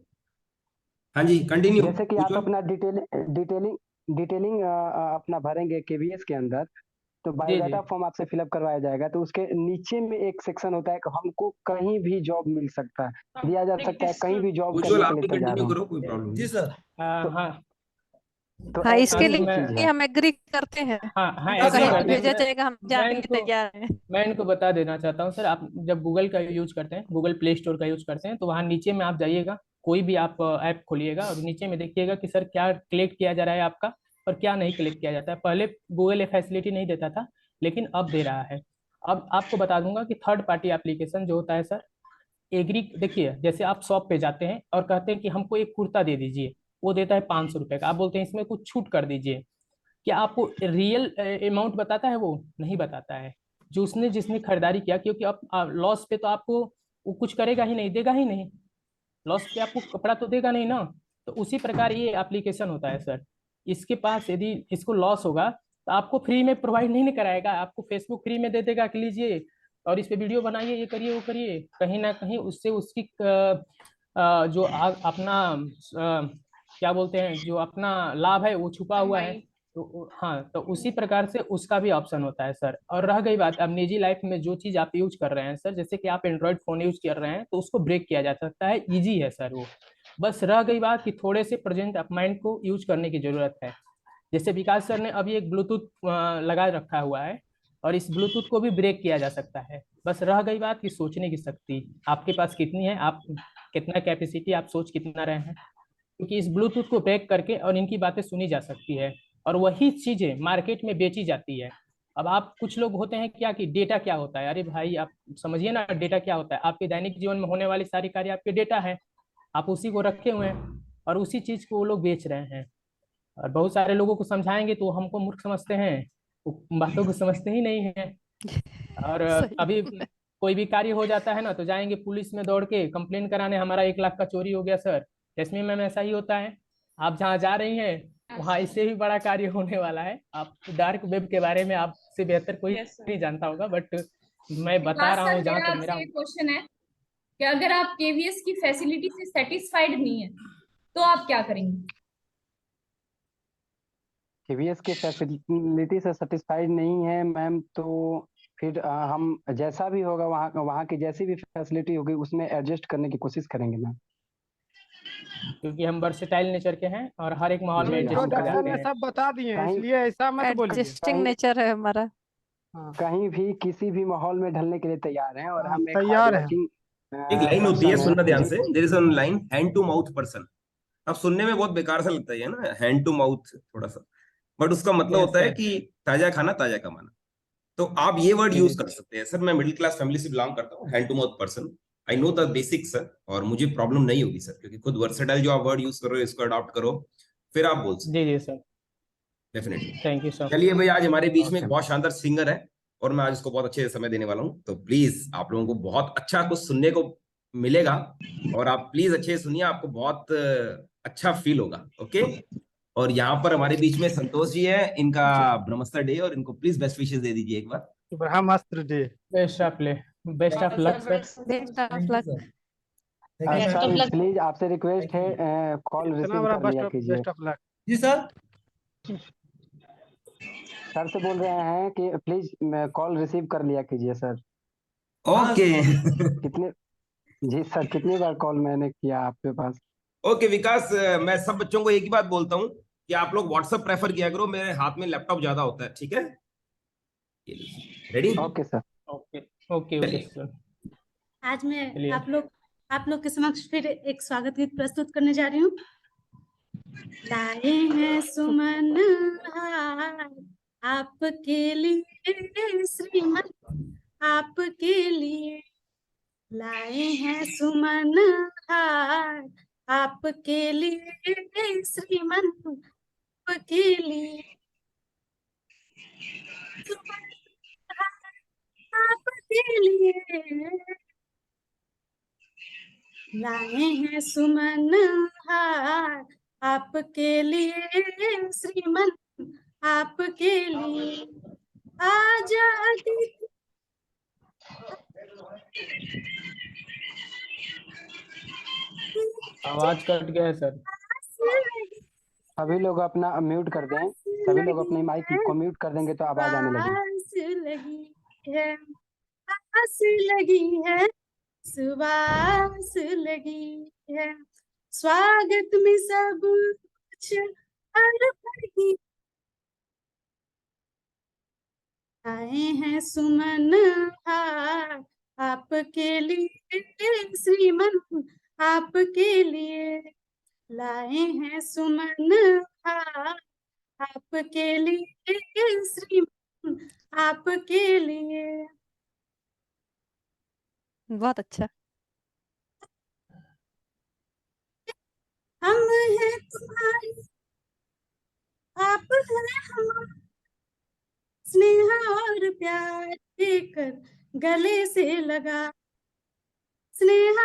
हाँ जी कंटिन्यू। जैसे कि आप उज्जवल। अपना डिटेलिंग डिटेलिंग अपना भरेंगे केवीएस के अंदर, तो जी जी। बायोडाटा फॉर्म आपसे फिलअप करवाया जाएगा। तो उसके नीचे में एक सेक्शन होता है कि हमको कहीं भी जॉब मिल सकता है, दिया जा सकता है, कहीं भी जॉब उज्जवल करने के आप लिए भी तैयार कंटिन्यू हो। करो, कोई प्रॉब्लम जी नहीं। सर। हाँ तो हाँ, ऐसी इसके ही लिए चीज है। हम एग्री करते हैं, हाँ हाँ विकास एग्री कहीं सर भी करते आप हैं। भेजा जाएगा हम मैं जाने के इनको तैयार हैं। मैं इनको बता देना चाहता हूँ सर, आप जब गूगल का यूज करते हैं, गूगल प्ले स्टोर का यूज करते हैं, तो वहाँ नीचे में आप जाइएगा, कोई भी आप ऐप खोलिएगा और नीचे में देखिएगा कि सर क्या कलेक्ट किया जा रहा है आपका और क्या नहीं कलेक्ट किया जाता है। पहले गूगल ये फैसिलिटी नहीं देता था, लेकिन अब दे रहा है। अब आपको बता दूंगा कि थर्ड पार्टी एप्लीकेशन जो होता है सर, एग्री, देखिए जैसे आप शॉप पे जाते हैं और कहते हैं कि हमको एक कुर्ता दे दीजिए, वो देता है 500 रुपये का, आप बोलते हैं इसमें कुछ छूट कर दीजिए। क्या आपको रियल अमाउंट बताता है? वो नहीं बताता है। जो उसने जिसने खरीदारी किया, क्योंकि आप लॉस पे तो आपको वो कुछ करेगा ही नहीं, देगा ही नहीं, लॉस पे आपको कपड़ा तो देगा नहीं ना। तो उसी प्रकार ये एप्लीकेशन होता है सर, इसके पास यदि इसको लॉस होगा तो आपको फ्री में प्रोवाइड नहीं कराएगा, आपको फेसबुक फ्री में दे देगा कि लीजिए और इस पे वीडियो बनाइए, ये करिए वो करिए। कहीं ना कहीं उससे उसकी जो अपना क्या बोलते हैं, जो अपना लाभ है वो छुपा हुआ है। कमाई। तो हाँ, तो उसी प्रकार से उसका भी ऑप्शन होता है सर। और रह गई बात अब निजी लाइफ में जो चीज़ आप यूज कर रहे हैं सर, जैसे कि आप एंड्रॉयड फ़ोन यूज कर रहे हैं तो उसको ब्रेक किया जा सकता है, इजी है सर वो। बस रह गई बात कि थोड़े से प्रेजेंट ऑफ माइंड को यूज करने की जरूरत है। जैसे विकास सर ने अभी एक ब्लूटूथ लगा रखा हुआ है, और इस ब्लूटूथ को भी ब्रेक किया जा सकता है। बस रह गई बात कि सोचने की शक्ति आपके पास कितनी है, आप कितना कैपेसिटी, आप सोच कितना रहे हैं। क्योंकि इस ब्लूटूथ को ब्रेक करके और इनकी बातें सुनी जा सकती है, और वही चीजें मार्केट में बेची जाती है। अब आप कुछ लोग होते हैं क्या कि डेटा क्या होता है, अरे भाई आप समझिए ना डेटा क्या होता है। आपके दैनिक जीवन में होने वाली सारी कार्य आपके डेटा है, आप उसी को रखे हुए हैं और उसी चीज को वो लोग बेच रहे हैं। और बहुत सारे लोगों को समझाएंगे तो हमको मूर्ख समझते हैं, वो बातों को समझते ही नहीं है। और सही अभी कोई भी कार्य हो जाता है ना तो जाएंगे पुलिस में दौड़ के कंप्लेन कराने, हमारा 1 लाख का चोरी हो गया सर। इसमें मैम ऐसा ही होता है, आप जहाँ जा रही हैं वहाँ इससे भी बड़ा कार्य होने वाला है। आप डार्क वेब के बारे में आपसे बेहतर कोई नहीं जानता होगा, बट मैं बता विकास रहा सर, हूँ जहाँ मेरा तक मेरा। आपसे एक क्वेश्चन है कि अगर आप केवीएस की फैसिलिटी से सेटिस्फाइड नहीं है तो आप क्या करेंगे? केवीएस के फैसिलिटी से सेटिस्फाइड नहीं है मैम, तो फिर हम जैसा भी होगा वहाँ वहाँ की जैसी भी फैसिलिटी होगी उसमें एडजस्ट करने की कोशिश करेंगे मैम। क्योंकि हम वर्सेटाइल नेचर के हैं और हर एक माहौल में जी, एडजस्ट हम कर इंट्रोडक्शन जाते में हैं। सब बता दिए हैं, कहीं इसलिए ऐसा मत बोलिए। एडजस्टिंग नेचर है हमारा। कहीं भी किसी भी माहौल में ढलने के लिए तैयार हैं, और हम एक हार्ड तैयार है। वर्किंग एक लाइन होती है, पर्सन सुनना है ध्यान जी। से, there is one line, hand to mouth person. अब सुनने में बहुत बेकार सा लगता है ना, हैंड टू माउथ थोड़ा सा, बट उसका मतलब यस होता है सर। कि ताजा खाना ताजा कमाना। तो आप ये वर्ड जी यूज जी कर सकते हैं। सर मैं मिडिल क्लास फैमिली से बिलोंग करता हूँ, hand to mouth person, I know the basics sir, और मुझे प्रॉब्लम नहीं होगी सर, क्योंकि खुद वर्सेटाइल जो आप वर्ड यूज कर रहे हो इसको अडॉप्ट करो, फिर आप बोल सकते जी हैं जी sir, definitely. Thank you sir. चलिए भाई, आज हमारे बीच में एक ओके। बहुत शानदार सिंगर है, और मैं आज उसको बहुत अच्छे से समय देने वाला हूँ, तो प्लीज आप लोगों को बहुत अच्छा कुछ सुनने को मिलेगा, और आप प्लीज अच्छे से सुनिए, आपको बहुत अच्छा फील होगा। ओके। और यहाँ पर हमारे बीच में संतोष जी है, इनका ब्रह्मस्त्र डे, और इनको प्लीज बेस्ट विशेस दे दीजिए एक बार। Brahmastra day. Best of best of luck sir. Best of thank you luck. Sir. Thank you sir ma'am. Please आपसे रिक्वेस्ट थैंक है, यू। कॉल इतना रिसीव बड़ा कर लिया कीजिए। Best of luck. जी सर। सर से बोल रहे हैं कि प्लीज कॉल रिसीव कर लिया कीजिए सर। ओके। कितने जी सर, कितनी बार कॉल मैंने किया आपके पास। ओके विकास, मैं सब बच्चों को एक ही बात बोलता हूँ कि आप लोग व्हाट्सएप प्रेफर किया करो, मेरे हाथ में लैपटॉप ज्यादा होता है, ठीक है। Ready? Okay sir. Okay okay okay चलिए। सर। आज मैं चलिए। आप लोग के समक्ष फिर एक स्वागत गीत प्रस्तुत करने जा रही हूँ। लाए हैं सुमन हार आपके लिए श्रीमन, आपके लिए लाए हैं सुमन हार आपके लिए श्रीमन, आपके लिए सुमन हार आपके लिए लाए हैं सुमन हार आपके लिए श्रीमन, आपके लिए आजादी। आवाज कट गया है सर। सभी लोग अपना म्यूट कर दें, सभी लोग अपनी माइक को म्यूट कर देंगे तो आवाज आने लगेगी। आस लगी है, आस लगी है, सुवास लगी है, स्वागत में सब कुछ अर्पण आए हैं सुमन हार आपके लिए श्रीमन, आपके लिए लाए हैं सुमन हार आपके लिए श्रीमन, आपके लिए। बहुत अच्छा। हम हैं तुम्हारे, आप हैं हमारे, स्नेह और प्यार देकर गले से लगा स्नेह